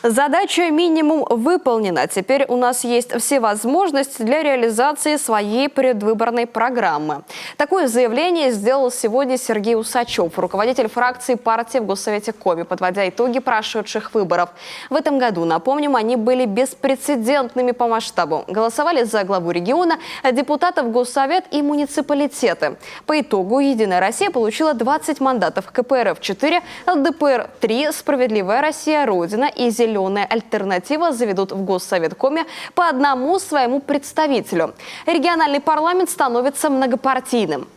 Задача минимум выполнена. Теперь у нас есть все возможности для реализации своей предвыборной программы. Такое заявление сделал сегодня Сергей Усачев, руководитель фракции партии в Госсовете Коми, подводя итоги прошедших выборов. В этом году, напомним, они были беспрецедентными по масштабу. Голосовали за главу региона, депутатов в Госсовет и муниципалитеты. По итогу «Единая Россия» получила 20 мандатов, КПРФ – 4, ЛДПР – 3, «Справедливая Россия», Родина и «Зеленая альтернатива» заведут в Госсовет Коми по одному своему представителю. Региональный парламент становится многопартийным.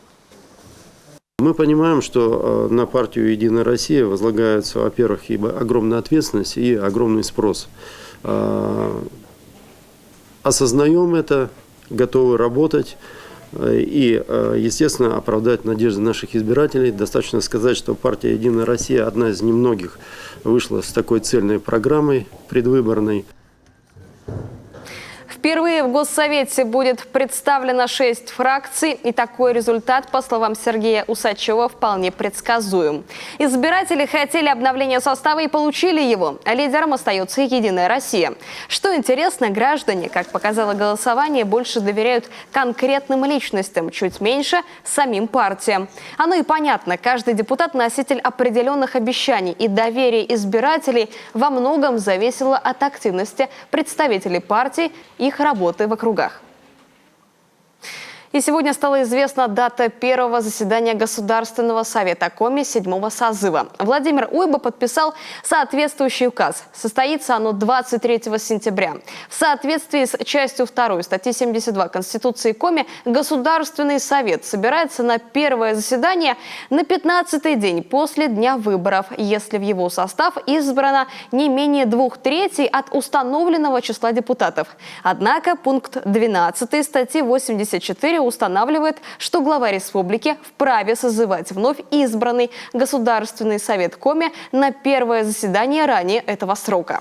Мы понимаем, что на партию «Единая Россия» возлагается, во-первых, огромная ответственность и огромный спрос. Осознаем это, готовы работать и, естественно, оправдать надежды наших избирателей. Достаточно сказать, что партия «Единая Россия» одна из немногих вышла с такой цельной программой предвыборной. Впервые в Госсовете будет представлено 6 фракций, и такой результат, по словам Сергея Усачева, вполне предсказуем. Избиратели хотели обновления состава и получили его. Лидером остается «Единая Россия». Что интересно, граждане, как показало голосование, больше доверяют конкретным личностям, чуть меньше самим партиям. Оно и понятно, каждый депутат – носитель определенных обещаний, и доверие избирателей во многом зависело от активности представителей партий и их работы в округах. И сегодня стала известна дата первого заседания Государственного совета Коми 7-го созыва. Владимир Уйба подписал соответствующий указ. Состоится оно 23 сентября. В соответствии с частью 2 статьи 72 Конституции Коми Государственный совет собирается на первое заседание на 15-й день после дня выборов, если в его состав избрано не менее 2/3 от установленного числа депутатов. Однако пункт 12 статьи 84 устанавливает, что глава республики вправе созывать вновь избранный Государственный совет Коми на первое заседание ранее этого срока.